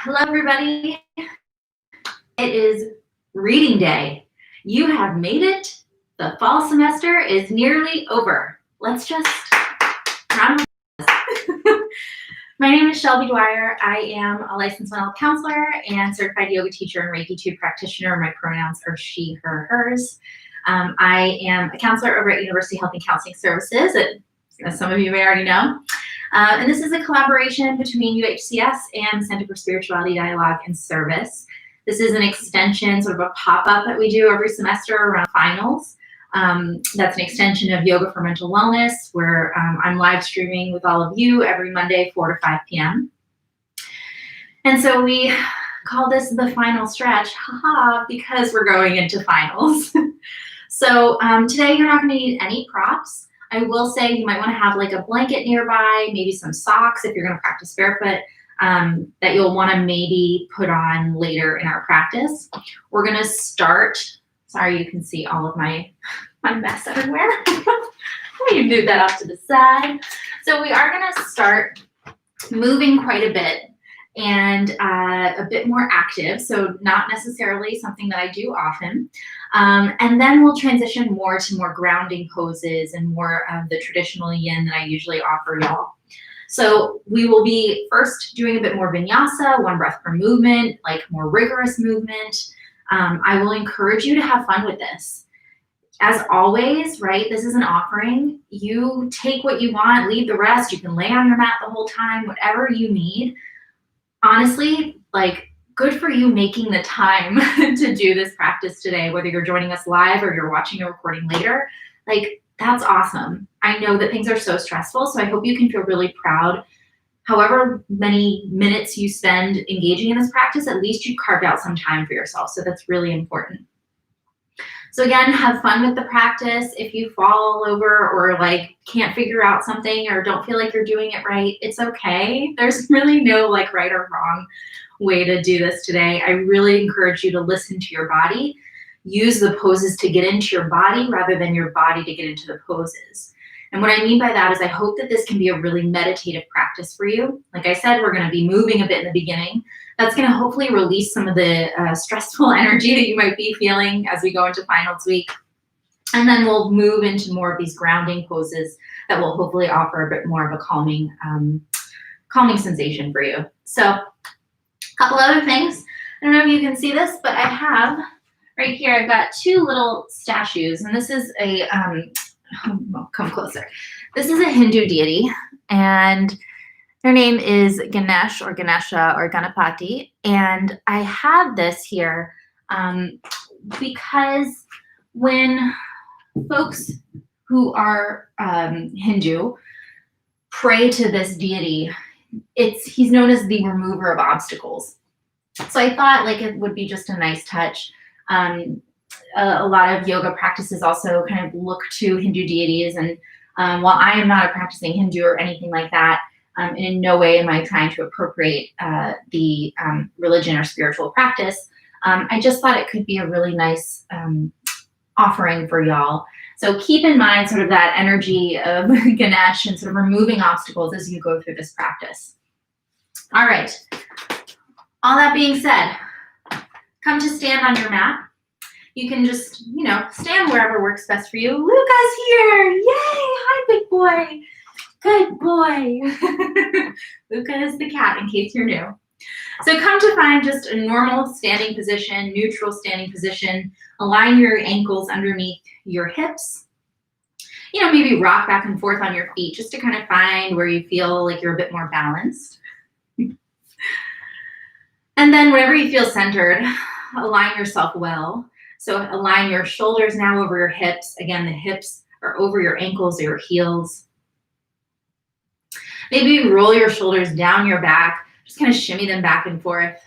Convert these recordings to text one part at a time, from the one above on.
Hello, everybody. It is reading day. You have made it. The fall semester is nearly over. Let's just round of applause. My name is Shelby Dwyer. I am a licensed mental health counselor and certified yoga teacher and Reiki 2 practitioner. My pronouns are she, her, hers. I am a counselor over at University Health and Counseling Services, as some of you may already know. And this is a collaboration between UHCS and the Center for Spirituality, Dialogue, and Service. This is an extension, sort of a pop-up that we do every semester around finals. That's an extension of Yoga for Mental Wellness, where I'm live streaming with all of you every Monday, 4 to 5 p.m. And so we call this the final stretch, haha, because we're going into finals. So today you're not going to need any props. I will say you might want to have like a blanket nearby, maybe some socks if you're going to practice barefoot, that you'll want to maybe put on later in our practice. We're going to start, sorry you can see all of my mess everywhere. Let me move that off to the side. So we are going to start moving quite a bit and a bit more active, so not necessarily something that I do often. And then we'll transition more to more grounding poses and more of the traditional yin that I usually offer y'all. So we will be first doing a bit more vinyasa, 1 breath per movement, like more rigorous movement. I will encourage you to have fun with this. As always, right, this is an offering. You take what you want, leave the rest. You can lay on your mat the whole time, whatever you need. Honestly, like, good for you making the time to do this practice today, whether you're joining us live or you're watching a recording later. Like, that's awesome. I know that things are so stressful, so I hope you can feel really proud. However many minutes you spend engaging in this practice, at least you carved out some time for yourself, so that's really important. So again, have fun with the practice. If you fall over or like can't figure out something or don't feel like you're doing it right, it's okay. There's really no like right or wrong way to do this today. I really encourage you to listen to your body. Use the poses to get into your body rather than your body to get into the poses. And what I mean by that is I hope that this can be a really meditative practice for you. Like I said, we're going to be moving a bit in the beginning. That's going to hopefully release some of the stressful energy that you might be feeling as we go into finals week. And then we'll move into more of these grounding poses that will hopefully offer a bit more of a calming sensation for you. So a couple other things. I don't know if you can see this, but I have right here, I've got 2 little statues, and this is a, come closer. This is a Hindu deity, and their name is Ganesh or Ganesha or Ganapati. And I have this here because when folks who are Hindu pray to this deity, he's known as the remover of obstacles. So I thought like it would be just a nice touch. A lot of yoga practices also kind of look to Hindu deities. And while I am not a practicing Hindu or anything like that, in no way am I trying to appropriate the religion or spiritual practice. I just thought it could be a really nice offering for y'all. So keep in mind sort of that energy of Ganesh and sort of removing obstacles as you go through this practice. All right. All that being said, come to stand on your mat. You can just, stand wherever works best for you. Luca's here. Yay. Hi, big boy. Good boy. Luca is the cat, in case you're new. So come to find just a normal standing position, neutral standing position. Align your ankles underneath your hips. Maybe rock back and forth on your feet just to kind of find where you feel like you're a bit more balanced. And then whenever you feel centered, align yourself well. So align your shoulders now over your hips. Again, the hips are over your ankles or your heels. Maybe roll your shoulders down your back. Just kind of shimmy them back and forth.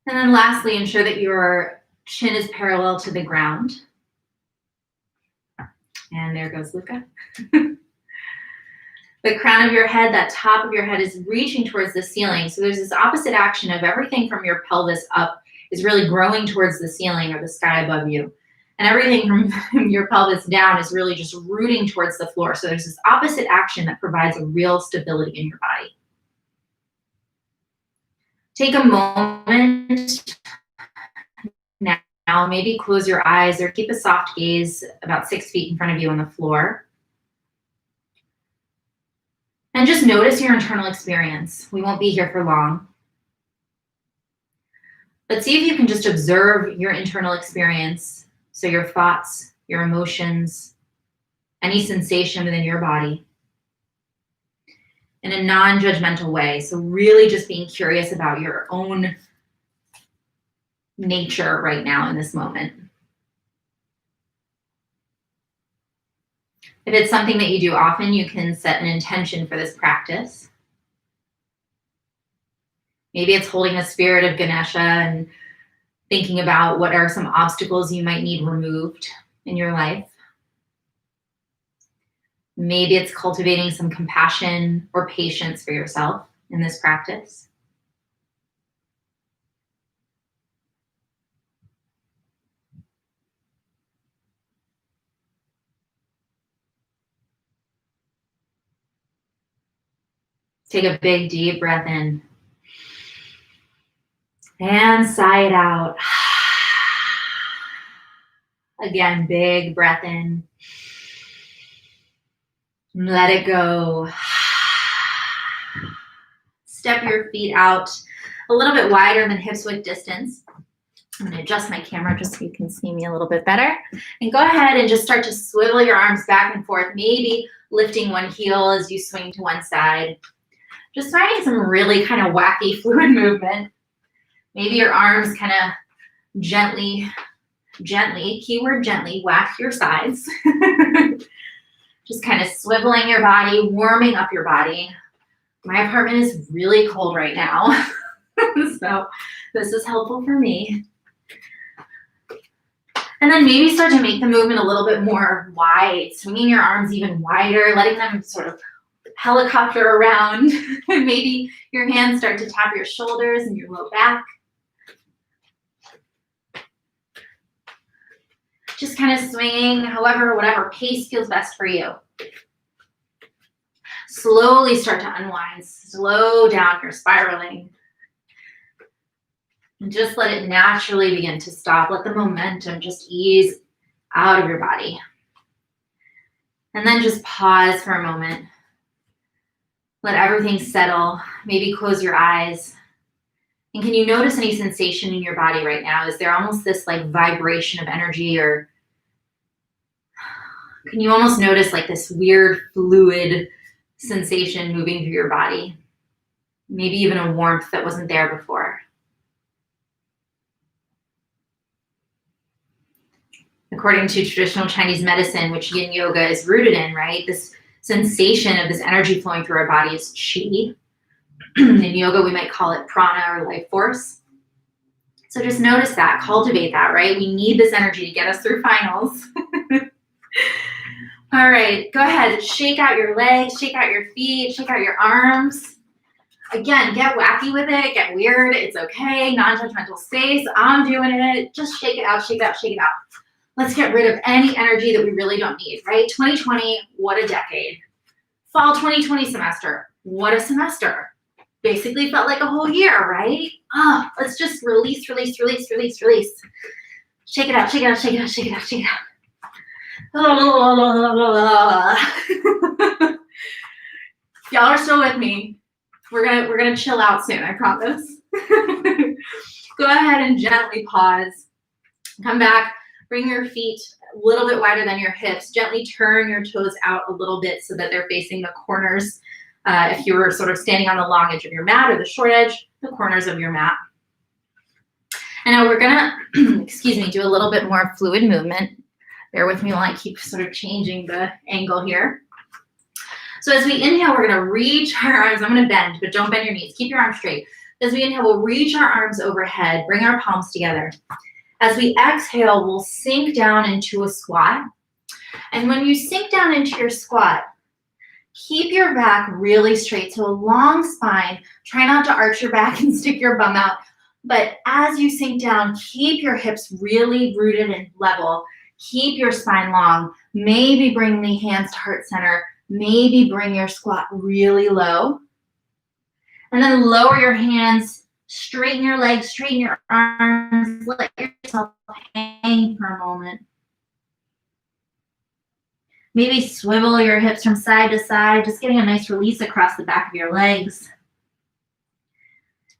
And then lastly, ensure that your chin is parallel to the ground. And there goes Luca. The crown of your head, that top of your head is reaching towards the ceiling. So there's this opposite action of everything from your pelvis up is really growing towards the ceiling or the sky above you. And everything from your pelvis down is really just rooting towards the floor. So there's this opposite action that provides a real stability in your body. Take a moment now, maybe close your eyes or keep a soft gaze about 6 feet in front of you on the floor. And just notice your internal experience. We won't be here for long. But see if you can just observe your internal experience. So your thoughts, your emotions, any sensation within your body in a non-judgmental way. So really just being curious about your own nature right now in this moment. If it's something that you do often, you can set an intention for this practice. Maybe it's holding the spirit of Ganesha and thinking about what are some obstacles you might need removed in your life. Maybe it's cultivating some compassion or patience for yourself in this practice. Take a big, deep breath in. And sigh it out. Again, big breath in. Let it go. Step your feet out a little bit wider than hips width distance. I'm going to adjust my camera just so you can see me a little bit better. And go ahead and just start to swivel your arms back and forth, maybe lifting one heel as you swing to one side. Just finding some really kind of wacky fluid movement. Maybe your arms kind of gently, keyword gently, whack your sides. Just kind of swiveling your body, warming up your body. My apartment is really cold right now, so this is helpful for me. And then maybe start to make the movement a little bit more wide, swinging your arms even wider, letting them sort of helicopter around. Maybe your hands start to tap your shoulders and your low back. Just kind of swinging, however, whatever pace feels best for you. Slowly start to unwind. Slow down your spiraling. And just let it naturally begin to stop. Let the momentum just ease out of your body. And then just pause for a moment. Let everything settle. Maybe close your eyes. And can you notice any sensation in your body right now? Is there almost this like vibration of energy, or can you almost notice like this weird fluid sensation moving through your body? Maybe even a warmth that wasn't there before. According to traditional Chinese medicine, which Yin yoga is rooted in, right? This sensation of this energy flowing through our body is qi. In yoga, we might call it prana or life force. So just notice that, cultivate that, right? We need this energy to get us through finals. All right, go ahead, shake out your legs, shake out your feet, shake out your arms. Again, get wacky with it, get weird, it's okay, non-judgmental space, I'm doing it. Just shake it out, shake it out, shake it out. Let's get rid of any energy that we really don't need, right? 2020, what a decade. Fall 2020 semester, what a semester. Basically felt like a whole year, right? Let's just release, release, release, release, release. Shake it out, shake it out, shake it out, shake it out, shake it out. Y'all are still with me. We're gonna chill out soon, I promise. Go ahead and gently pause. Come back, bring your feet a little bit wider than your hips. Gently turn your toes out a little bit so that they're facing the corners. If you were sort of standing on the long edge of your mat or the short edge, the corners of your mat. And now we're gonna, do a little bit more fluid movement. Bear with me while I keep sort of changing the angle here. So as we inhale, we're gonna reach our arms. I'm gonna bend, but don't bend your knees. Keep your arms straight. As we inhale, we'll reach our arms overhead, bring our palms together. As we exhale, we'll sink down into a squat. And when you sink down into your squat, keep your back really straight, so a long spine. Try not to arch your back and stick your bum out. But as you sink down, keep your hips really rooted and level. Keep your spine long. Maybe bring the hands to heart center. Maybe bring your squat really low. And then lower your hands Straighten your legs, straighten your arms, let yourself hang for a moment. Maybe swivel your hips from side to side, just getting a nice release across the back of your legs.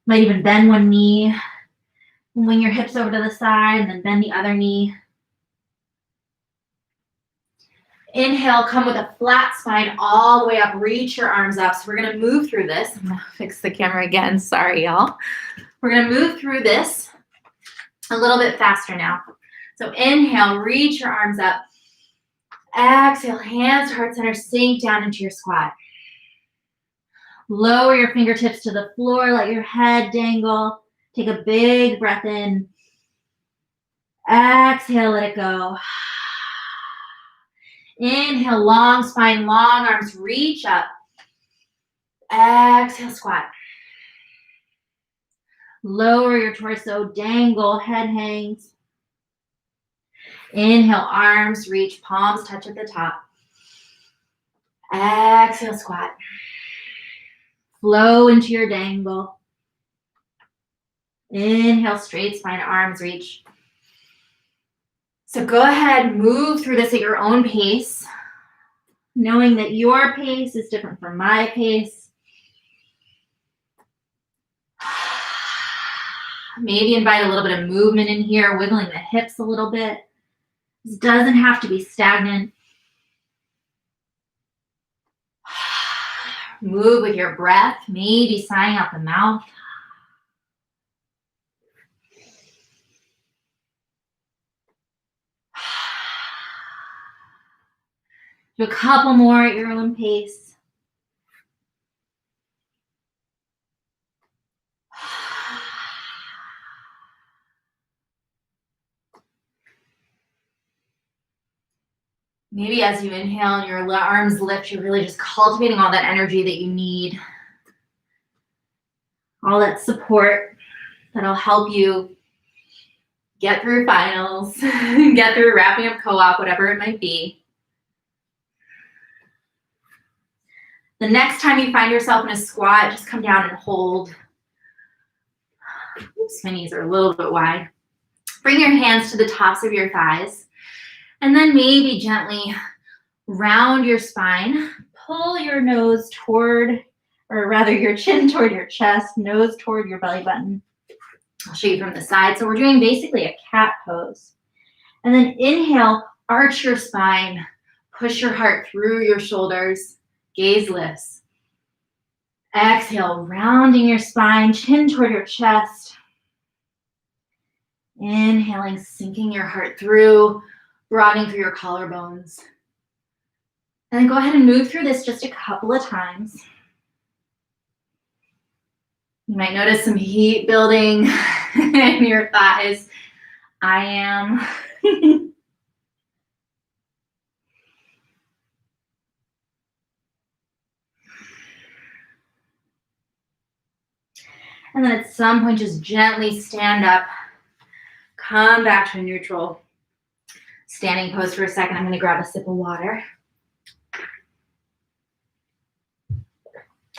Might even bend one knee, wing your hips over to the side, and then bend the other knee. Inhale, come with a flat spine all the way up, reach your arms up. So we're gonna move through this. I'm gonna fix the camera again, sorry y'all. We're gonna move through this a little bit faster now. So inhale, reach your arms up. Exhale, hands to heart center, sink down into your squat. Lower your fingertips to the floor, let your head dangle. Take a big breath in. Exhale, let it go. Inhale, long spine, long arms, reach up. Exhale, squat. Lower your torso, dangle, head hangs. Inhale, arms reach, palms touch at the top. Exhale, squat. Flow into your dangle. Inhale, straight spine, arms reach. So go ahead, move through this at your own pace, knowing that your pace is different from my pace. Maybe invite a little bit of movement in here, wiggling the hips a little bit. This doesn't have to be stagnant. Move with your breath, maybe sighing out the mouth. Do a couple more at your own pace. Maybe as you inhale and your arms lift, you're really just cultivating all that energy that you need. All that support that'll help you get through finals, get through wrapping up co-op, whatever it might be. The next time you find yourself in a squat, just come down and hold. Oops, my knees are a little bit wide. Bring your hands to the tops of your thighs. And then maybe gently round your spine. Pull your nose toward, or rather your chin toward your chest, nose toward your belly button. I'll show you from the side. So we're doing basically a cat pose. And then inhale, arch your spine. Push your heart through your shoulders. Gaze lifts. Exhale, rounding your spine, chin toward your chest. Inhaling, sinking your heart through, broadening through your collarbones. And then go ahead and move through this just a couple of times. You might notice some heat building in your thighs. I am. And then at some point, just gently stand up. Come back to a neutral standing pose for a second. I'm going to grab a sip of water.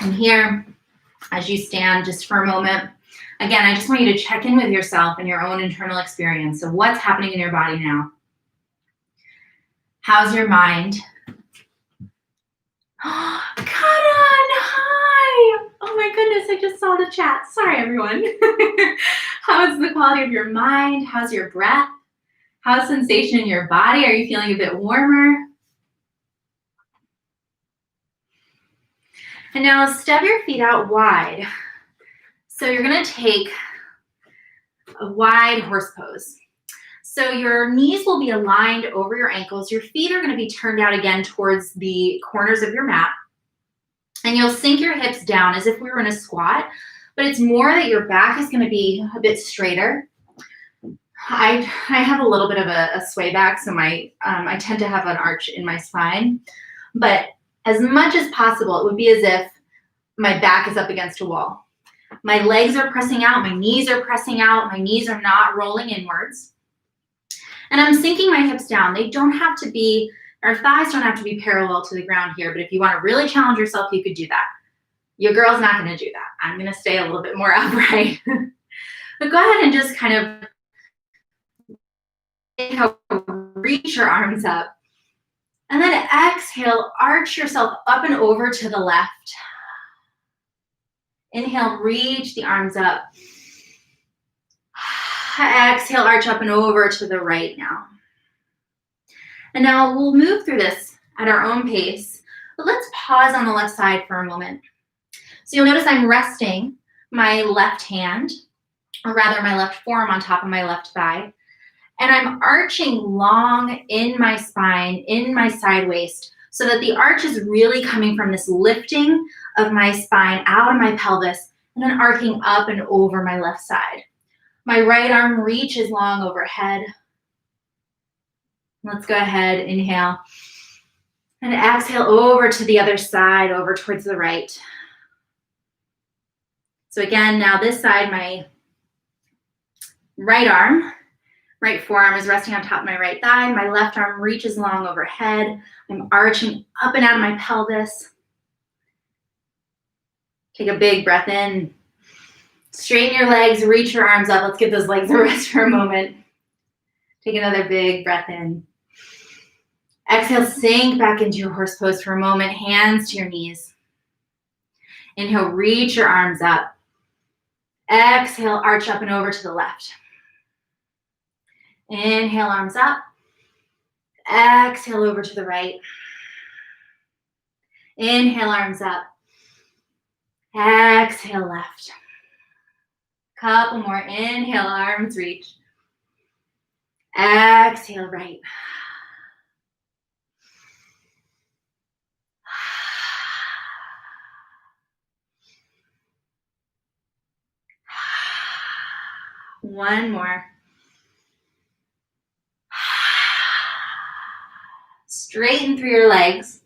And here, as you stand just for a moment, again, I just want you to check in with yourself and your own internal experience. So what's happening in your body now? How's your mind? Karan, hi! Oh my goodness, I just saw the chat. Sorry, everyone. How's the quality of your mind? How's your breath? How's sensation in your body? Are you feeling a bit warmer? And now step your feet out wide. So you're gonna take a wide horse pose. So your knees will be aligned over your ankles. Your feet are gonna be turned out again towards the corners of your mat. And you'll sink your hips down as if we were in a squat, but it's more that your back is gonna be a bit straighter. I have a little bit of a sway back, so I tend to have an arch in my spine. But as much as possible, it would be as if my back is up against a wall. My legs are pressing out, my knees are pressing out, my knees are not rolling inwards. And I'm sinking my hips down. They don't have to be, our thighs don't have to be parallel to the ground here, but if you want to really challenge yourself, you could do that. Your girl's not gonna do that. I'm gonna stay a little bit more upright. But go ahead and just kind of inhale, reach your arms up. And then exhale, arch yourself up and over to the left. Inhale, reach the arms up. Exhale, arch up and over to the right now. And now we'll move through this at our own pace, but let's pause on the left side for a moment. So you'll notice I'm resting my left hand, or rather my left forearm on top of my left thigh, and I'm arching long in my spine, in my side waist, so that the arch is really coming from this lifting of my spine out of my pelvis, and then arcing up and over my left side. My right arm reaches long overhead. Let's go ahead, inhale, and exhale over to the other side, over towards the right. So again, now this side, my right arm, right forearm is resting on top of my right thigh. My left arm reaches long overhead. I'm arching up and out of my pelvis. Take a big breath in. Straighten your legs, reach your arms up. Let's give those legs a rest for a moment. Take another big breath in. Exhale, sink back into your horse pose for a moment. Hands to your knees. Inhale, reach your arms up. Exhale, arch up and over to the left. Inhale, arms up. Exhale, over to the right. Inhale, arms up. Exhale, left. Couple more. Inhale, arms reach. Exhale, right. One more. Straighten through your legs.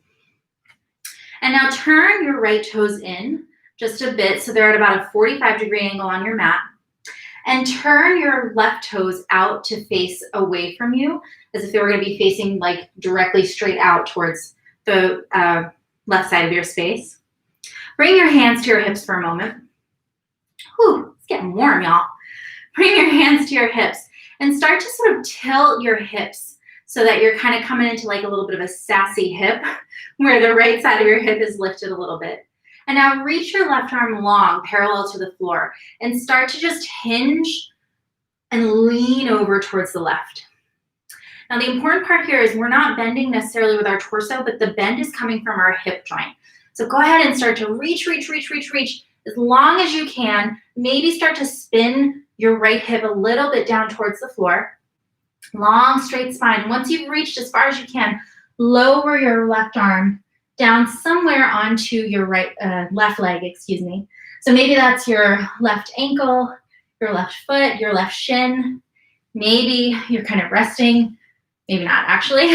And now turn your right toes in just a bit so they're at about a 45-degree angle on your mat. And turn your left toes out to face away from you as if they were going to be facing like directly straight out towards the left side of your space. Bring your hands to your hips for a moment. Whew, it's getting warm, y'all. Bring your hands to your hips and start to sort of tilt your hips so that you're kind of coming into like a little bit of a sassy hip where the right side of your hip is lifted a little bit. And now reach your left arm long, parallel to the floor, and start to just hinge and lean over towards the left. Now the important part here is we're not bending necessarily with our torso, but the bend is coming from our hip joint. So go ahead and start to reach as long as you can. Maybe start to spin your right hip a little bit down towards the floor. Long, straight spine. Once you've reached as far as you can, lower your left arm down somewhere onto your left leg, excuse me. So maybe that's your left ankle, your left foot, your left shin. Maybe you're kind of resting, maybe not actually.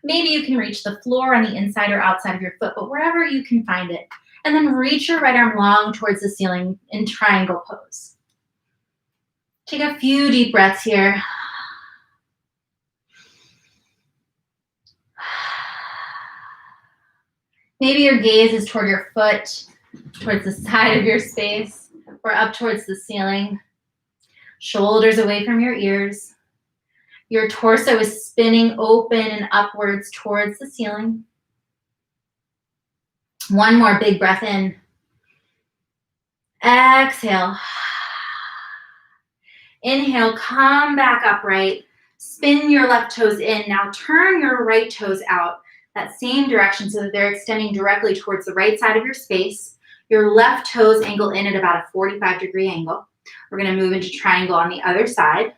Maybe you can reach the floor on the inside or outside of your foot, but wherever you can find it. And then reach your right arm long towards the ceiling in triangle pose. Take a few deep breaths here. Maybe your gaze is toward your foot, towards the side of your space, or up towards the ceiling. Shoulders away from your ears. Your torso is spinning open and upwards towards the ceiling. One more big breath in. Exhale. Inhale, come back upright. Spin your left toes in. Now turn your right toes out that same direction so that they're extending directly towards the right side of your space. Your left toes angle in at about a 45-degree angle. We're going to move into triangle on the other side.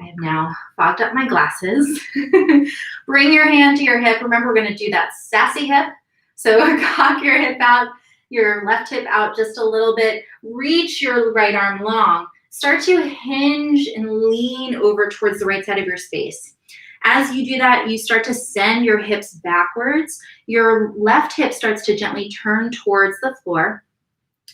I have now fogged up my glasses. Bring your hand to your hip. Remember, we're going to do that sassy hip. So cock your hip out, your left hip out just a little bit. Reach your right arm long. Start to hinge and lean over towards the right side of your space. As you do that, you start to send your hips backwards. Your left hip starts to gently turn towards the floor,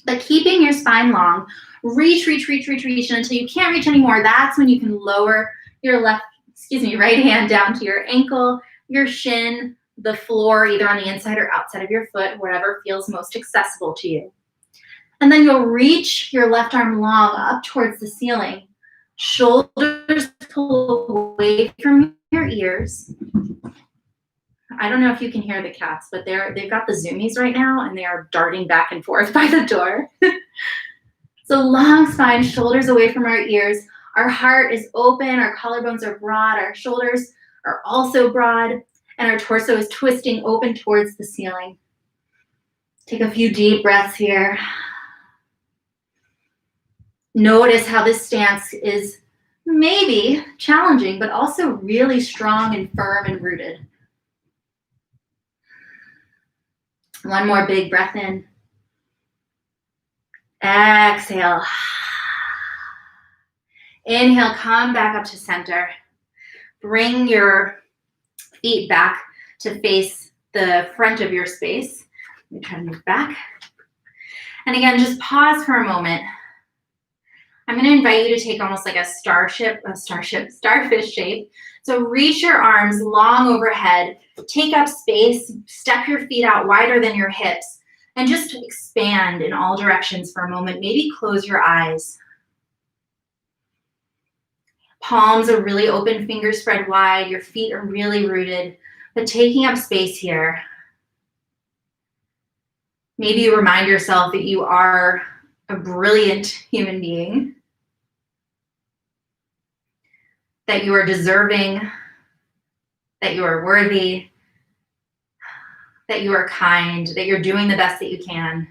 but keeping your spine long. Reach until you can't reach anymore. That's when you can lower your right hand down to your ankle, your shin, the floor, either on the inside or outside of your foot, whatever feels most accessible to you. And then you'll reach your left arm long up towards the ceiling. Shoulders pull away from your ears. I don't know if you can hear the cats, but they've got the zoomies right now and they are darting back and forth by the door. So long spine, shoulders away from our ears. Our heart is open, our collarbones are broad, our shoulders are also broad, and our torso is twisting open towards the ceiling. Take a few deep breaths here. Notice how this stance is maybe challenging, but also really strong and firm and rooted. One more big breath in. Exhale. Inhale, come back up to center. Bring your feet back to face the front of your space. Let me try to move back. And again, just pause for a moment. I'm going to invite you to take almost like a starfish shape. So reach your arms long overhead, take up space, step your feet out wider than your hips, and just expand in all directions for a moment. Maybe close your eyes. Palms are really open, fingers spread wide, your feet are really rooted, but taking up space here. Maybe you remind yourself that you are a brilliant human being, that you are deserving, that you are worthy, that you are kind, that you're doing the best that you can.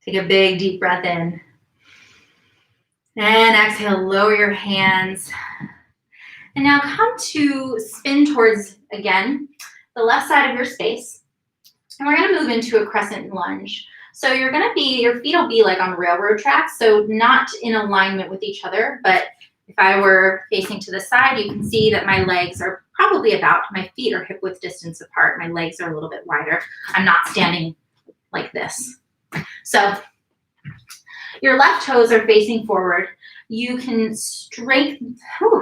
Take a big deep breath in. And exhale, lower your hands. And now come to spin towards, again, the left side of your space. And we're gonna move into a crescent lunge. So your feet will be like on railroad tracks, so not in alignment with each other, but if I were facing to the side, you can see that my legs are probably my feet are hip width distance apart. My legs are a little bit wider. I'm not standing like this. So your left toes are facing forward. You can straighten,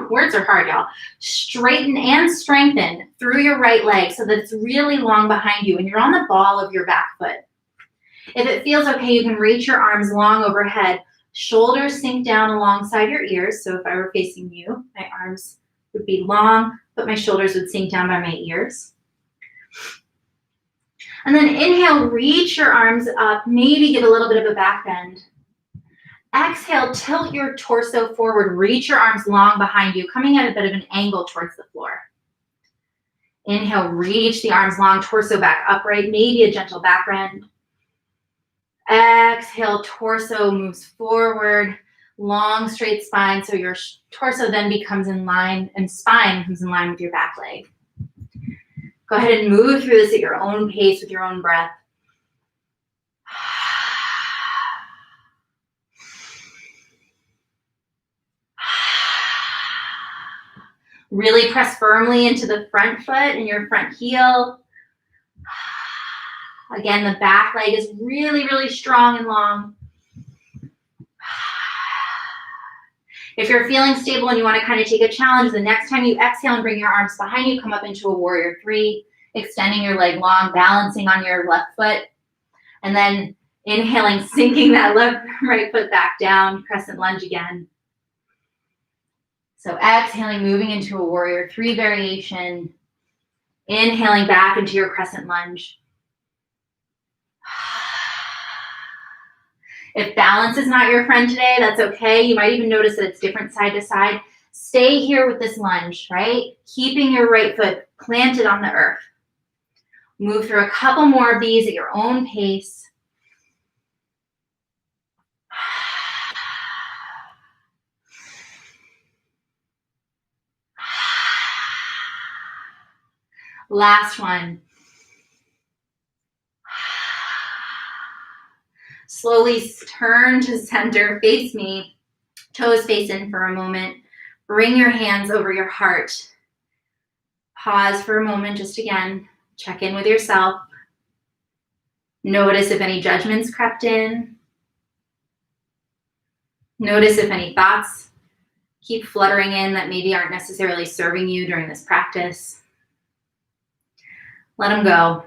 words are hard, y'all. Straighten and strengthen through your right leg so that it's really long behind you and you're on the ball of your back foot. If it feels okay, you can reach your arms long overhead. Shoulders sink down alongside your ears. So if I were facing you, my arms would be long, but my shoulders would sink down by my ears. And then inhale, reach your arms up, maybe give a little bit of a back bend. Exhale, tilt your torso forward, reach your arms long behind you, coming at a bit of an angle towards the floor. Inhale, reach the arms long, torso back upright, maybe a gentle back bend. Exhale, torso moves forward, long straight spine, so your torso then becomes in line and spine comes in line with your back leg. Go ahead and move through this at your own pace with your own breath. Really press firmly into the front foot and your front heel. Again, the back leg is really, really strong and long. If you're feeling stable and you want to kind of take a challenge, the next time you exhale and bring your arms behind you, come up into a warrior three, extending your leg long, balancing on your left foot, and then inhaling, sinking that right foot back down, crescent lunge again. So exhaling, moving into a warrior three variation, inhaling back into your crescent lunge. If balance is not your friend today, that's okay. You might even notice that it's different side to side. Stay here with this lunge, right? Keeping your right foot planted on the earth. Move through a couple more of these at your own pace. Last one. Slowly turn to center, face me, toes face in for a moment. Bring your hands over your heart. Pause for a moment, just again, check in with yourself. Notice if any judgments crept in. Notice if any thoughts keep fluttering in that maybe aren't necessarily serving you during this practice. Let them go.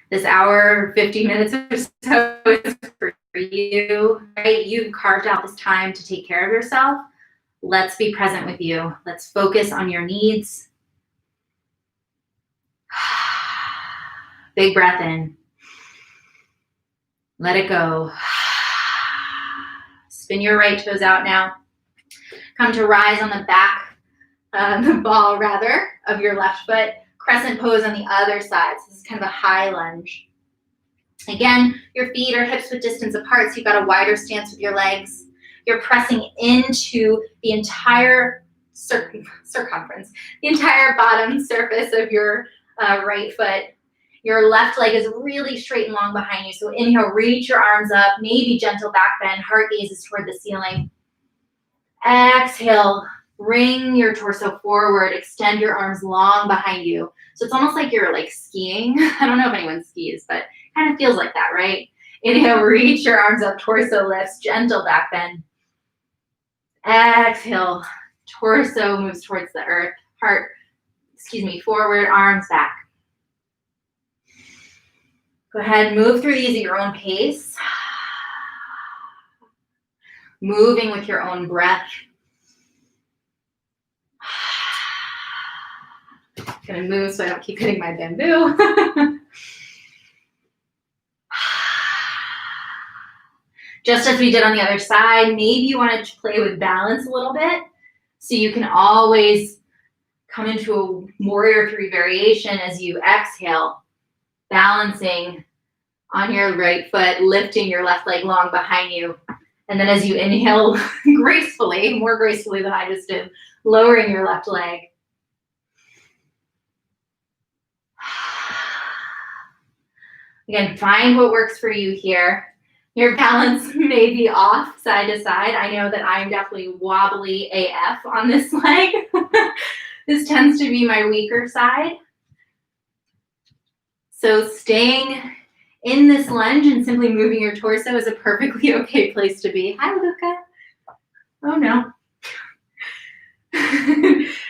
This hour, 50 minutes or so is for you, right? You've carved out this time to take care of yourself. Let's be present with you. Let's focus on your needs. Big breath in. Let it go. Spin your right toes out now. Come to rise on the back, the ball rather, of your left foot. Crescent pose on the other side. So this is kind of a high lunge. Again, your feet are hips width distance apart, so you've got a wider stance with your legs. You're pressing into the entire circumference, the entire bottom surface of your right foot. Your left leg is really straight and long behind you. So inhale, reach your arms up, maybe gentle back bend, heart gazes toward the ceiling. Exhale, bring your torso forward, extend your arms long behind you. So it's almost like you're like skiing. I don't know if anyone skis, but kind of feels like that, right? Inhale, reach your arms up, torso lifts, gentle back bend. Exhale, torso moves towards the earth, heart, forward, arms back. Go ahead, move through these at your own pace. Moving with your own breath. I'm gonna move so I don't keep hitting my bamboo. Just as we did on the other side, maybe you want to play with balance a little bit. So you can always come into a warrior three variation as you exhale, balancing on your right foot, lifting your left leg long behind you. And then as you inhale gracefully, more gracefully than I just did, lowering your left leg. Again, find what works for you here. Your balance may be off side to side. I know that I'm definitely wobbly AF on this leg. This tends to be my weaker side. So staying in this lunge and simply moving your torso is a perfectly okay place to be. Hi, Luca. Oh, no.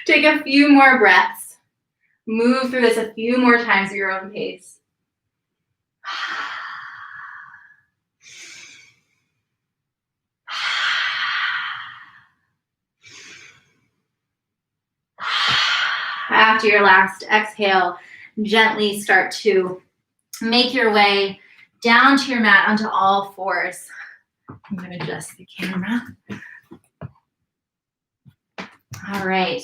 Take a few more breaths. Move through this a few more times at your own pace. After your last exhale, gently start to make your way down to your mat onto all fours. I'm going to adjust the camera. All right.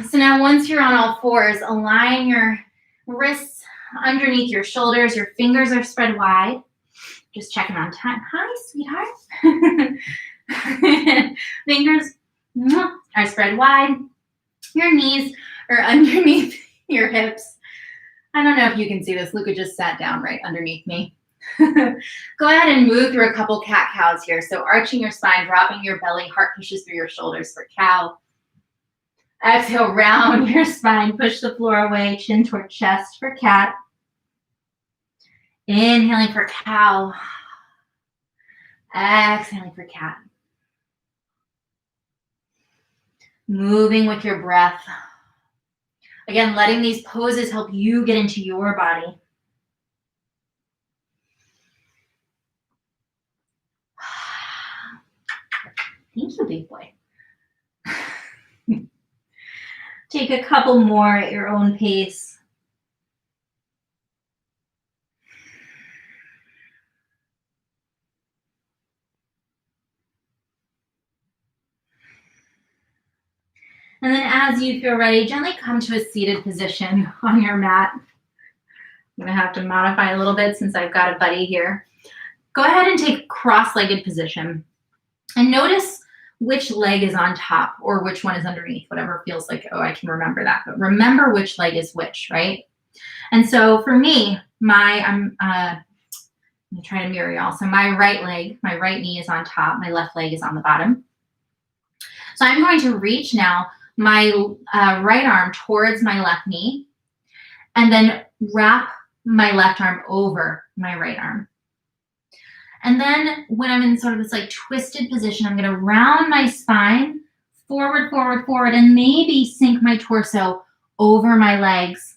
So now once you're on all fours, align your wrists underneath your shoulders. Your fingers are spread wide. Just checking on time. Hi, sweetheart. Fingers are spread wide. Your knees are underneath your hips. I don't know if you can see this. Luca just sat down right underneath me. Go ahead and move through a couple cat-cows here. So arching your spine, dropping your belly, heart pushes through your shoulders for cow. Exhale, round your spine, push the floor away, chin toward chest for cat. Inhaling for cow. Exhaling for cat. Moving with your breath. Again, letting these poses help you get into your body. Thank you, big boy. Take a couple more at your own pace. And then as you feel ready, gently come to a seated position on your mat. I'm gonna have to modify a little bit since I've got a buddy here. Go ahead and take cross-legged position. And notice which leg is on top or which one is underneath, whatever feels like, oh, I can remember that. But remember which leg is which, right? And so for me, I'm trying to mirror y'all. So my right leg, my right knee is on top, my left leg is on the bottom. So I'm going to reach now my right arm towards my left knee and then wrap my left arm over my right arm. And then when I'm in sort of this like twisted position, I'm going to round my spine forward, forward, forward, and maybe sink my torso over my legs.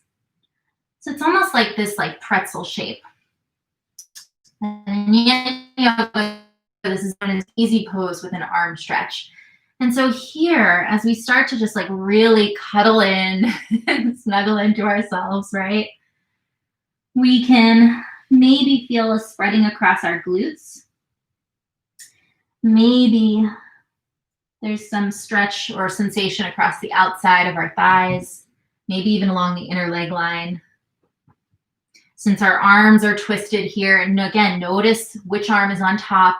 So it's almost like this like pretzel shape. And yin yoga, this is known as easy pose with an arm stretch. And so here, as we start to just like really cuddle in and snuggle into ourselves, right? We can maybe feel a spreading across our glutes. Maybe there's some stretch or sensation across the outside of our thighs, maybe even along the inner leg line. Since our arms are twisted here, and again, notice which arm is on top.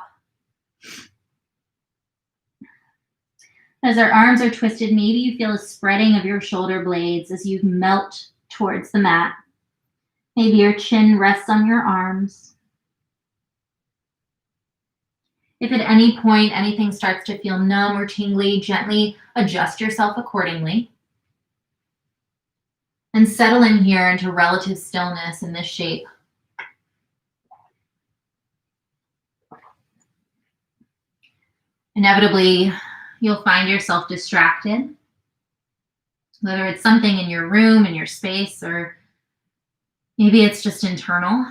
As our arms are twisted, maybe you feel a spreading of your shoulder blades as you melt towards the mat. Maybe your chin rests on your arms. If at any point anything starts to feel numb or tingly, gently adjust yourself accordingly. And settle in here into relative stillness in this shape. Inevitably, you'll find yourself distracted, whether it's something in your room, in your space, or maybe it's just internal.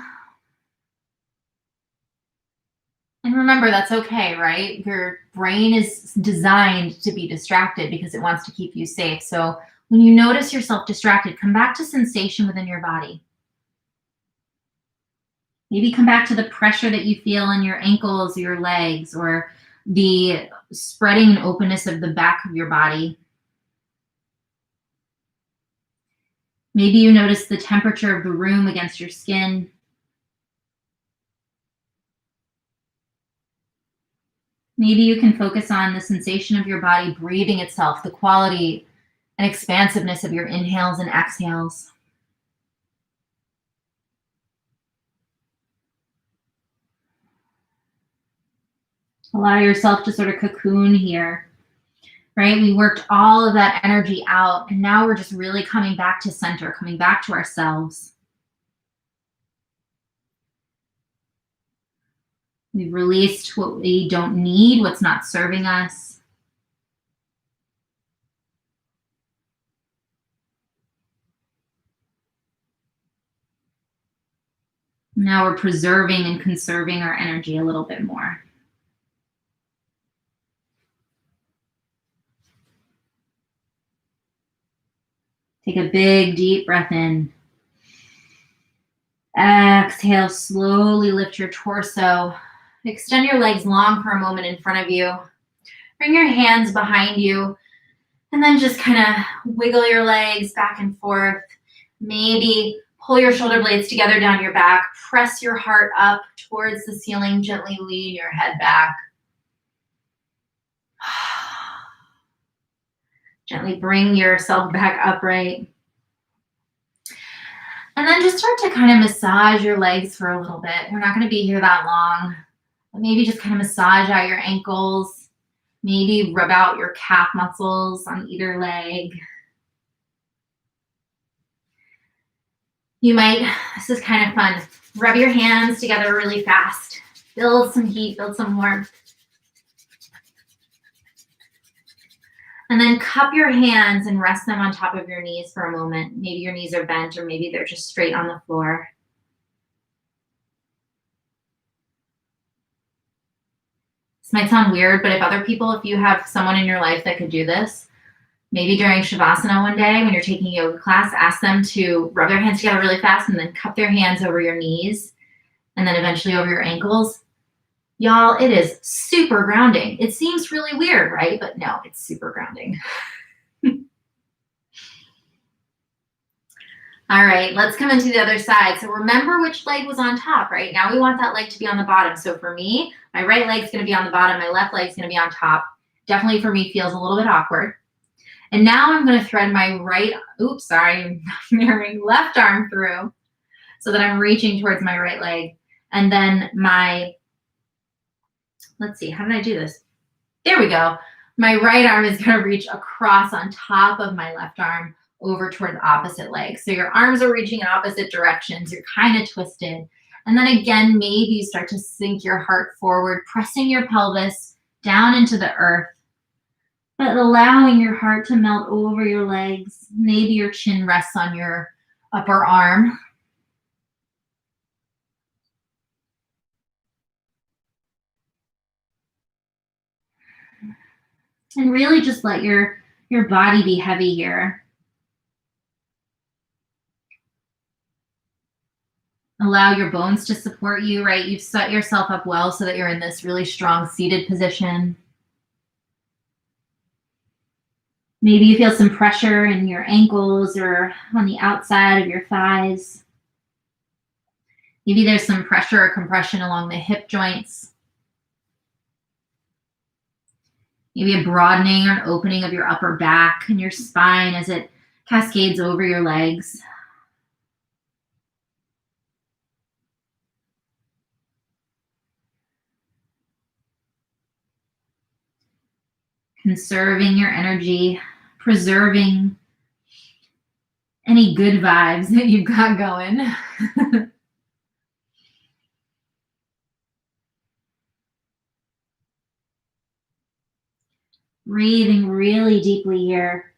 And remember, that's okay, right? Your brain is designed to be distracted because it wants to keep you safe. So when you notice yourself distracted, come back to sensation within your body. Maybe come back to the pressure that you feel in your ankles, your legs, or the spreading and openness of the back of your body. Maybe you notice the temperature of the room against your skin. Maybe you can focus on the sensation of your body breathing itself, the quality and expansiveness of your inhales and exhales. Allow yourself to sort of cocoon here, right? We worked all of that energy out, and now we're just really coming back to center, coming back to ourselves. We've released what we don't need, what's not serving us. Now we're preserving and conserving our energy a little bit more. Take a big, deep breath in. Exhale, slowly lift your torso. Extend your legs long for a moment in front of you. Bring your hands behind you. And then just kind of wiggle your legs back and forth. Maybe pull your shoulder blades together down your back. Press your heart up towards the ceiling. Gently lean your head back. Gently bring yourself back upright. And then just start to kind of massage your legs for a little bit. We're not going to be here that long. But maybe just kind of massage out your ankles. Maybe rub out your calf muscles on either leg. You might, this is kind of fun, rub your hands together really fast. Build some heat, build some warmth. And then cup your hands and rest them on top of your knees for a moment. Maybe your knees are bent or maybe they're just straight on the floor. This might sound weird, but if you have someone in your life that could do this, maybe during Shavasana one day when you're taking a yoga class, ask them to rub their hands together really fast and then cup their hands over your knees and then eventually over your ankles. Y'all, it is super grounding. It seems really weird, right? But no, it's super grounding. All right, let's come into the other side. So remember which leg was on top, right? Now we want that leg to be on the bottom. So for me, my right leg's gonna be on the bottom, my left leg's gonna be on top. Definitely for me feels a little bit awkward. And now I'm gonna thread my left arm through so that I'm reaching towards my right leg. And then let's see, how did I do this? There we go. My right arm is gonna reach across on top of my left arm over toward the opposite leg. So your arms are reaching in opposite directions. You're kind of twisted. And then again, maybe you start to sink your heart forward, pressing your pelvis down into the earth, but allowing your heart to melt over your legs. Maybe your chin rests on your upper arm. And really just let your body be heavy here. Allow your bones to support you, right? You've set yourself up well so that you're in this really strong seated position. Maybe you feel some pressure in your ankles or on the outside of your thighs. Maybe there's some pressure or compression along the hip joints. Maybe a broadening or an opening of your upper back and your spine as it cascades over your legs. Conserving your energy, preserving any good vibes that you've got going. Breathing really deeply here.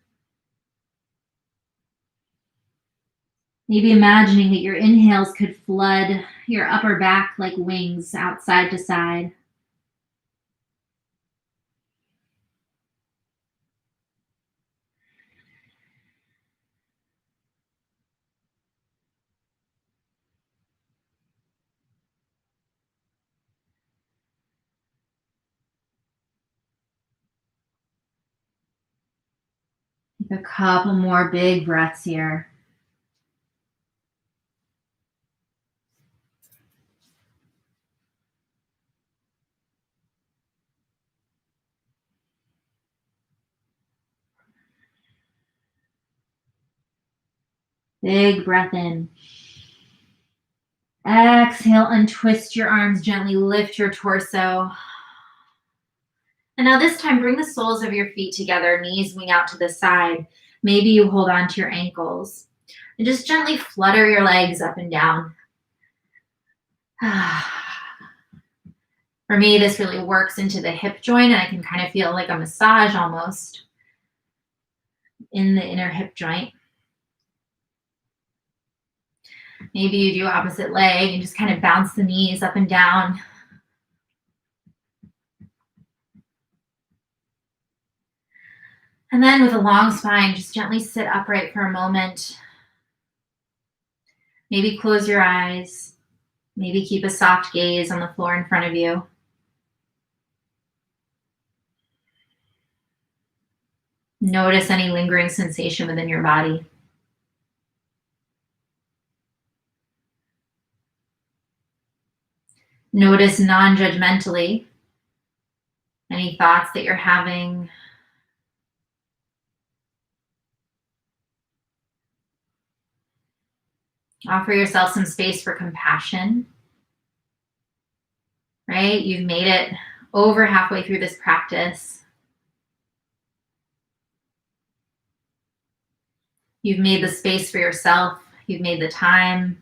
Maybe imagining that your inhales could flood your upper back like wings out side to side. Take a couple more big breaths here. Big breath in. Exhale, untwist your arms, gently lift your torso. And now this time, bring the soles of your feet together, knees wing out to the side. Maybe you hold on to your ankles. And just gently flutter your legs up and down. For me, this really works into the hip joint, and I can kind of feel like a massage almost in the inner hip joint. Maybe you do opposite leg and just kind of bounce the knees up and down. And then with a long spine, just gently sit upright for a moment. Maybe close your eyes. Maybe keep a soft gaze on the floor in front of you. Notice any lingering sensation within your body. Notice non-judgmentally any thoughts that you're having. Offer yourself some space for compassion, right? You've made it over halfway through this practice. You've made the space for yourself. You've made the time.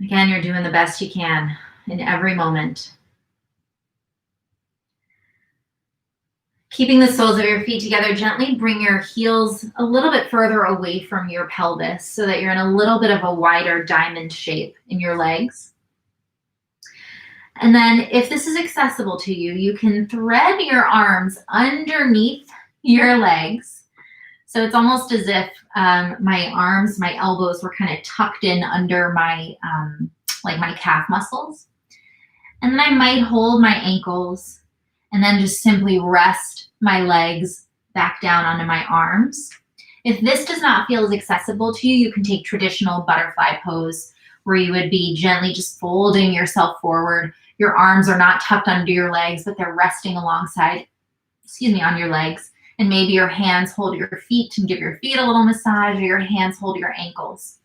Again, you're doing the best you can in every moment. Keeping the soles of your feet together, gently bring your heels a little bit further away from your pelvis so that you're in a little bit of a wider diamond shape in your legs. And then if this is accessible to you, you can thread your arms underneath your legs. So it's almost as if my arms, my elbows were kind of tucked in under my, like my calf muscles. And then I might hold my ankles and then just simply rest my legs back down onto my arms. If this does not feel as accessible to you, you can take traditional butterfly pose where you would be gently just folding yourself forward. Your arms are not tucked under your legs, but they're resting alongside, on your legs. And maybe your hands hold your feet and give your feet a little massage, or your hands hold your ankles.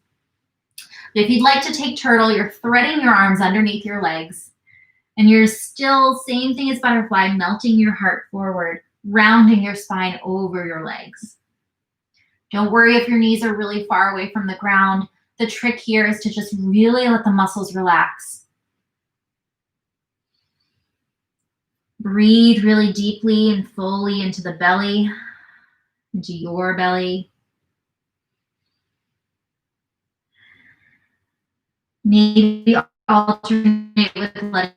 But if you'd like to take turtle, you're threading your arms underneath your legs. And you're still, same thing as butterfly, melting your heart forward, rounding your spine over your legs. Don't worry if your knees are really far away from the ground. the trick here is to just really let the muscles relax. Breathe really deeply and fully into the belly, into your belly. Maybe alternate with letting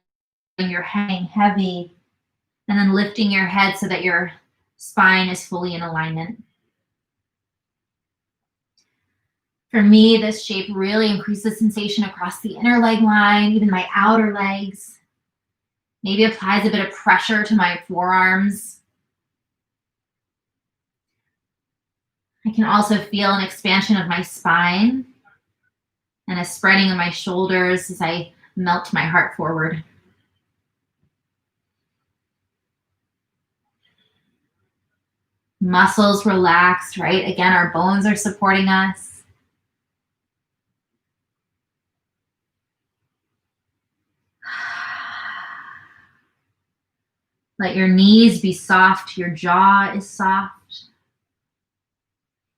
your head hang heavy and then lifting your head so that your spine is fully in alignment. For me, this shape really increases sensation across the inner leg line, even my outer legs. Maybe applies a bit of pressure to my forearms. I can also feel an expansion of my spine and a spreading of my shoulders as I melt my heart forward. Muscles relaxed, right? Again, our bones are supporting us. Let your knees be soft, your jaw is soft.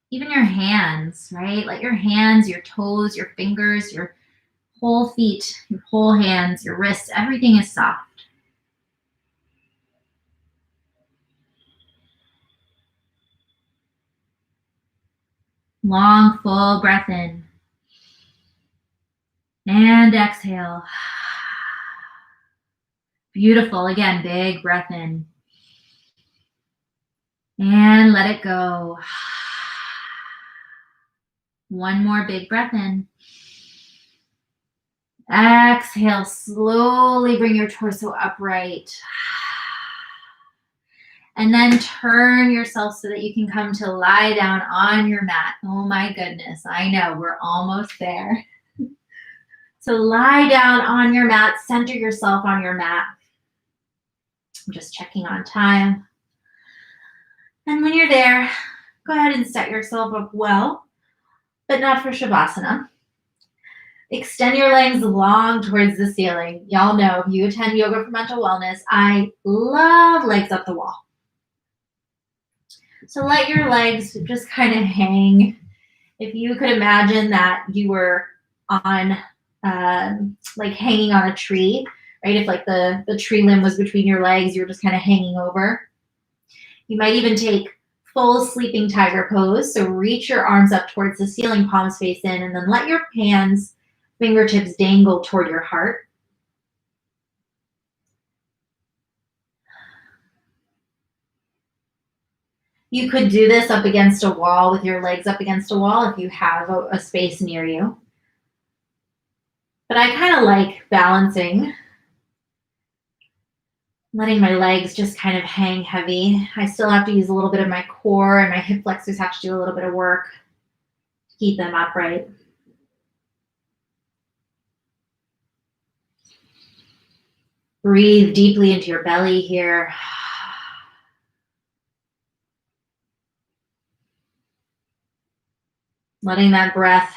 Even your hands, right? Let your hands, your toes, your fingers, your whole feet, your whole hands, your wrists, everything is soft. Long, full breath in. And exhale. Beautiful. Again, big breath in. And let it go. One more big breath in. Exhale, slowly bring your torso upright. And then turn yourself so that you can come to lie down on your mat. Oh my goodness, I know, we're almost there. So lie down on your mat, center yourself on your mat. I'm just checking on time. And when you're there, go ahead and set yourself up well, but not for Shavasana. Extend your legs long towards the ceiling. Y'all know, if you attend Yoga for Mental Wellness, I love legs up the wall. So let your legs just kind of hang. If you could imagine that you were on, like hanging on a tree, right? If like the tree limb was between your legs, you're just kind of hanging over. You might even take full sleeping tiger pose. So reach your arms up towards the ceiling, palms face in, and then let your hands, fingertips dangle toward your heart. You could do this up against a wall with your legs up against a wall if you have a space near you. But I kind of like balancing, letting my legs just kind of hang heavy. I still have to use a little bit of my core, and my hip flexors have to do a little bit of work to keep them upright. Breathe deeply into your belly here. Letting that breath,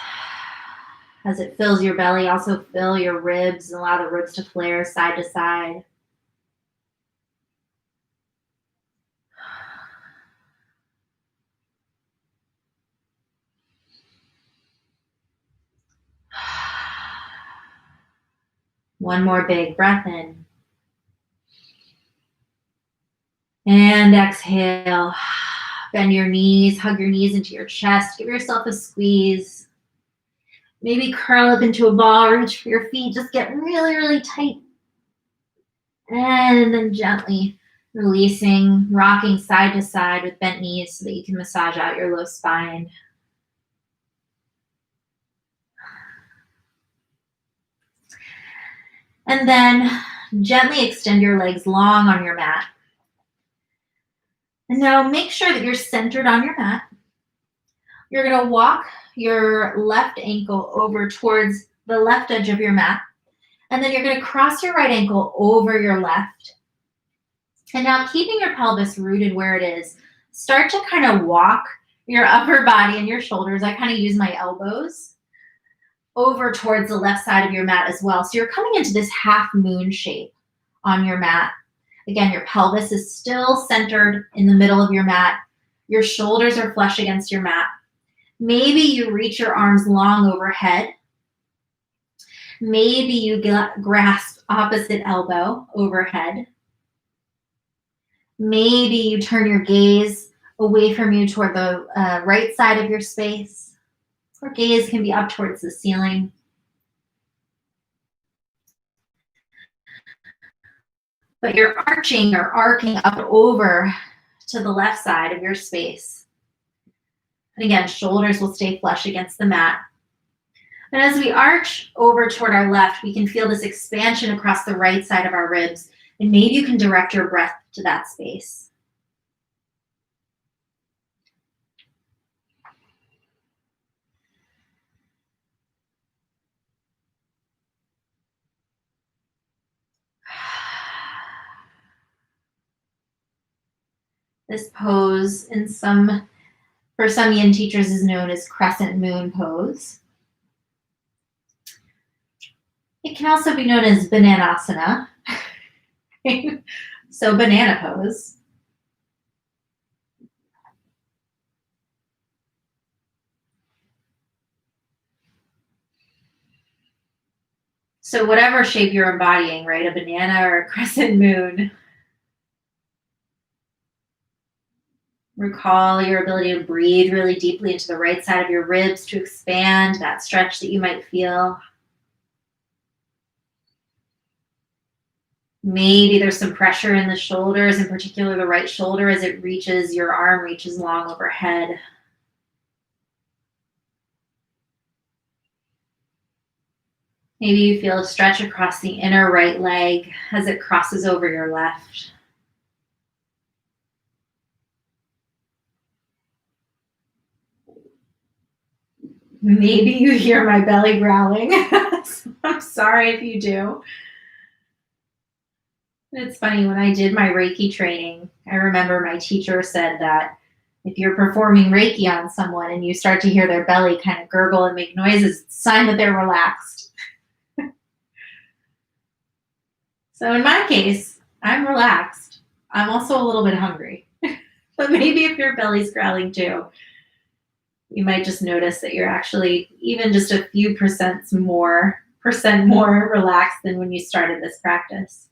as it fills your belly, also fill your ribs and allow the ribs to flare side to side. One more big breath in. And exhale. Bend your knees, hug your knees into your chest. Give yourself a squeeze. Maybe curl up into a ball, reach for your feet. Just get really, really tight. And then gently releasing, rocking side to side with bent knees so that you can massage out your low spine. And then gently extend your legs long on your mat. And now make sure that you're centered on your mat. You're going to walk your left ankle over towards the left edge of your mat. And then you're going to cross your right ankle over your left. And now keeping your pelvis rooted where it is, start to kind of walk your upper body and your shoulders. I kind of use my elbows over towards the left side of your mat as well. So you're coming into this half moon shape on your mat. Again, your pelvis is still centered in the middle of your mat. Your shoulders are flush against your mat. Maybe you reach your arms long overhead. Maybe you grasp opposite elbow overhead. Maybe you turn your gaze away from you toward the right side of your space. Or gaze can be up towards the ceiling. But you're arching or arcing up over to the left side of your space. And again, shoulders will stay flush against the mat. And as we arch over toward our left, we can feel this expansion across the right side of our ribs. And maybe you can direct your breath to that space. This pose for some yin teachers is known as Crescent Moon pose. It can also be known as Bananasana. So banana pose. So whatever shape you're embodying, right? A banana or a crescent moon. Recall your ability to breathe really deeply into the right side of your ribs to expand that stretch that you might feel. Maybe there's some pressure in the shoulders, in particular the right shoulder as your arm reaches long overhead. Maybe you feel a stretch across the inner right leg as it crosses over your left. Maybe you hear my belly growling. I'm sorry if you do. It's funny, when I did my Reiki training, I remember my teacher said that if you're performing Reiki on someone and you start to hear their belly kind of gurgle and make noises, it's a sign that they're relaxed. So in my case, I'm relaxed. I'm also a little bit hungry. But maybe if your belly's growling too, you might just notice that you're actually even just a few percent more relaxed than when you started this practice.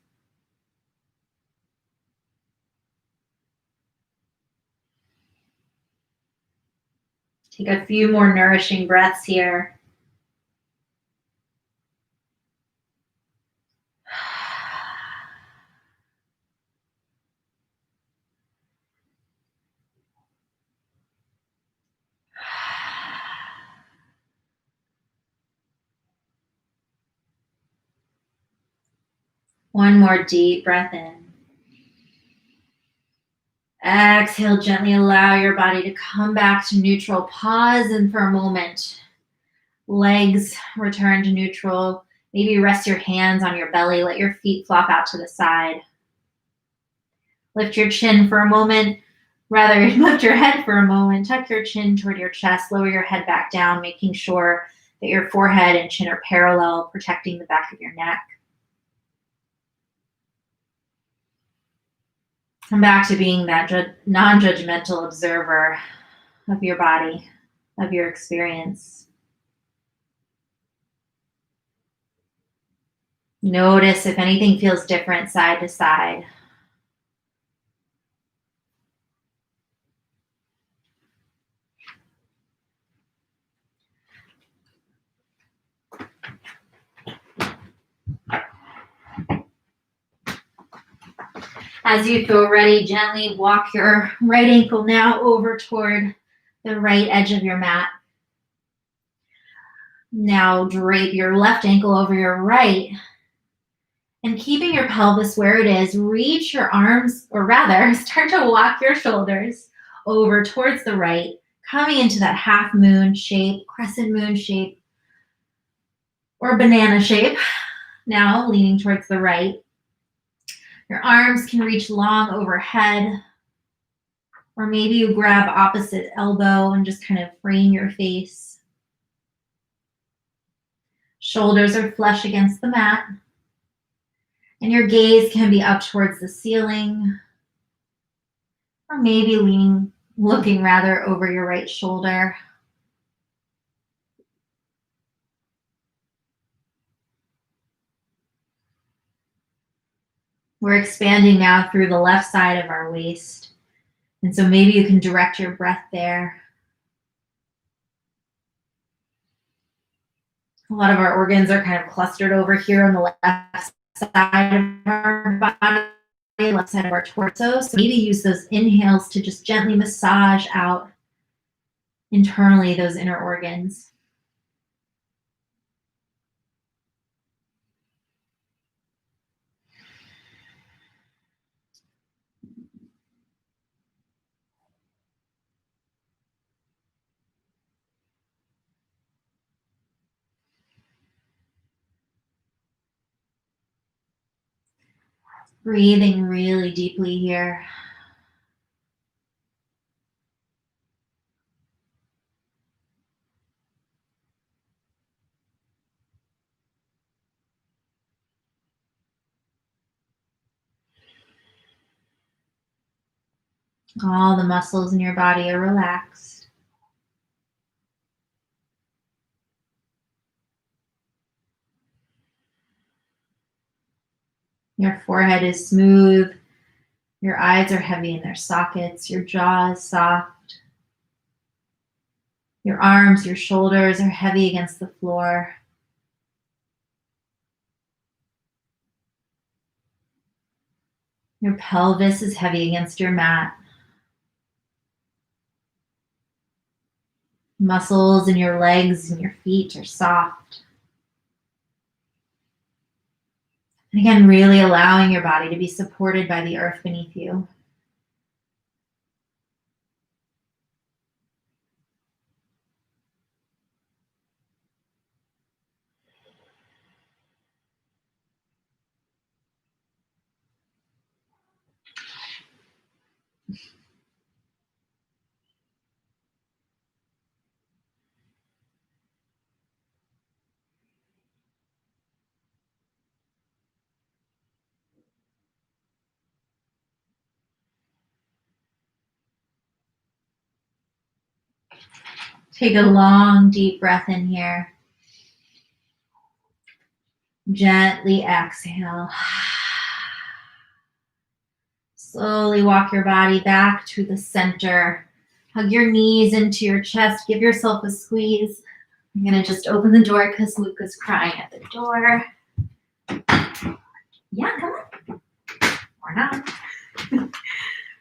Take a few more nourishing breaths here. One more deep breath in. Exhale, gently allow your body to come back to neutral. Pause and for a moment. Legs return to neutral. Maybe rest your hands on your belly. Let your feet flop out to the side. Lift your chin for a moment. Rather, lift your head for a moment. Tuck your chin toward your chest. Lower your head back down, making sure that your forehead and chin are parallel, protecting the back of your neck. Come back to being that non-judgmental observer of your body, of your experience. Notice if anything feels different side to side. As you feel ready, gently walk your right ankle now over toward the right edge of your mat. Now drape your left ankle over your right. And keeping your pelvis where it is, reach your arms, or rather, start to walk your shoulders over towards the right, coming into that half moon shape, crescent moon shape, or banana shape. Now leaning towards the right. Your arms can reach long overhead, or maybe you grab opposite elbow and just kind of frame your face. Shoulders are flush against the mat, and your gaze can be up towards the ceiling, or maybe looking over your right shoulder. We're expanding now through the left side of our waist. And so maybe you can direct your breath there. A lot of our organs are kind of clustered over here on the left side of our body, left side of our torso. So maybe use those inhales to just gently massage out internally those inner organs. Breathing really deeply here. All the muscles in your body are relaxed. Your forehead is smooth. Your eyes are heavy in their sockets. Your jaw is soft. Your arms, your shoulders are heavy against the floor. Your pelvis is heavy against your mat. Muscles in your legs and your feet are soft. And again, really allowing your body to be supported by the earth beneath you. Take a long, deep breath in here. Gently exhale. Slowly walk your body back to the center. Hug your knees into your chest. Give yourself a squeeze. I'm going to just open the door because Luca's crying at the door. Yeah, come on. Or not.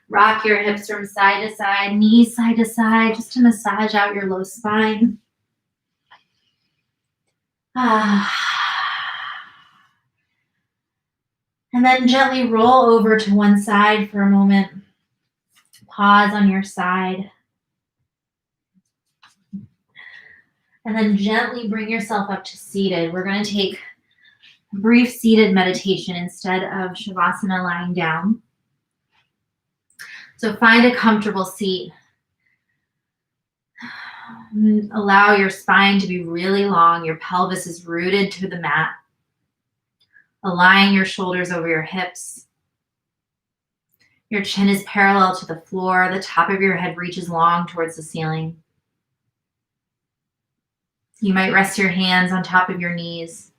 Rock your hips from side to side, knees side to side, just to massage out your low spine. And then gently roll over to one side for a moment. Pause on your side. And then gently bring yourself up to seated. We're going to take a brief seated meditation instead of Shavasana lying down. So find a comfortable seat. Allow your spine to be really long. Your pelvis is rooted to the mat. Align your shoulders over your hips. Your chin is parallel to the floor. The top of your head reaches long towards the ceiling. You might rest your hands on top of your knees.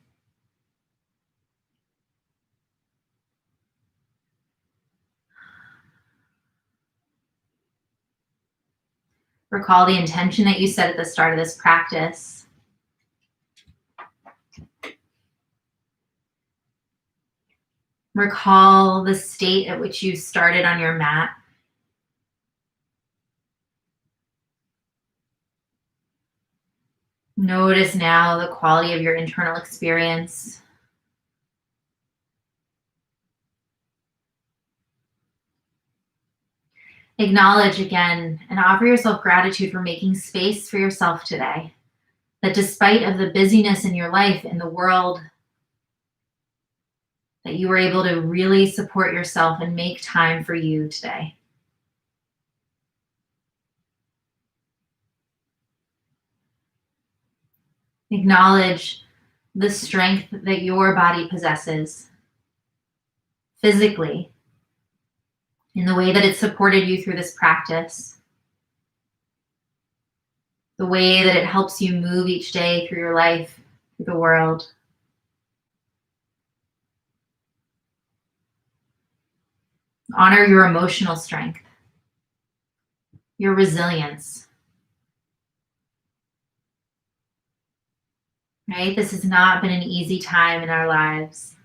Recall the intention that you set at the start of this practice. Recall the state at which you started on your mat. Notice now the quality of your internal experience. Acknowledge again and offer yourself gratitude for making space for yourself today. That despite of the busyness in your life, in the world, that you were able to really support yourself and make time for you today. Acknowledge the strength that your body possesses physically, in the way that it supported you through this practice, the way that it helps you move each day through your life, through the world. Honor your emotional strength, your resilience. Right? This has not been an easy time in our lives.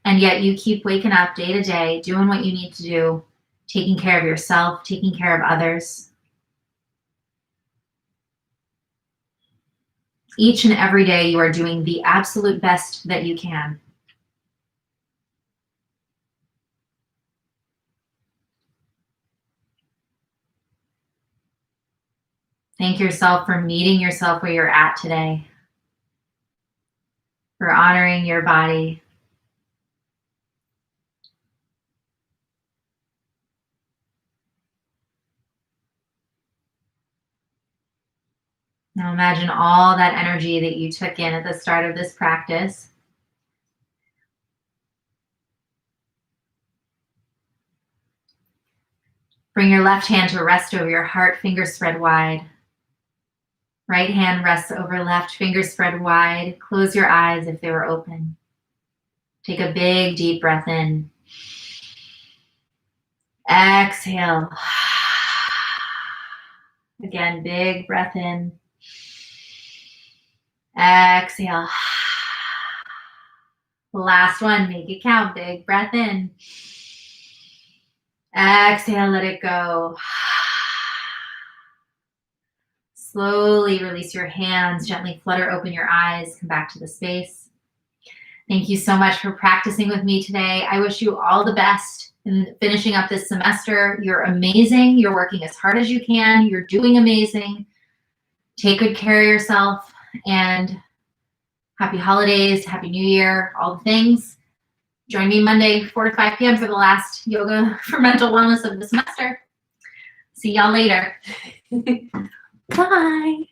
And yet you keep waking up day to day, doing what you need to do, taking care of yourself, taking care of others. Each and every day you are doing the absolute best that you can. Thank yourself for meeting yourself where you're at today, for honoring your body. Now imagine all that energy that you took in at the start of this practice. Bring your left hand to rest over your heart, fingers spread wide. Right hand rests over left, fingers spread wide. Close your eyes if they were open. Take a big, deep breath in. Exhale. Again, big breath in. Exhale. Last one, make it count. Big breath in. Exhale, let it go. Slowly release your hands, gently flutter open your eyes, come back to the space. Thank you so much for practicing with me today. I wish you all the best in finishing up this semester. You're amazing. You're working as hard as you can. You're doing amazing. Take good care of yourself, and happy holidays, happy new year, all the things. Join me Monday, 4 to 5 p.m. for the last yoga for mental wellness of the semester. See y'all later. Bye.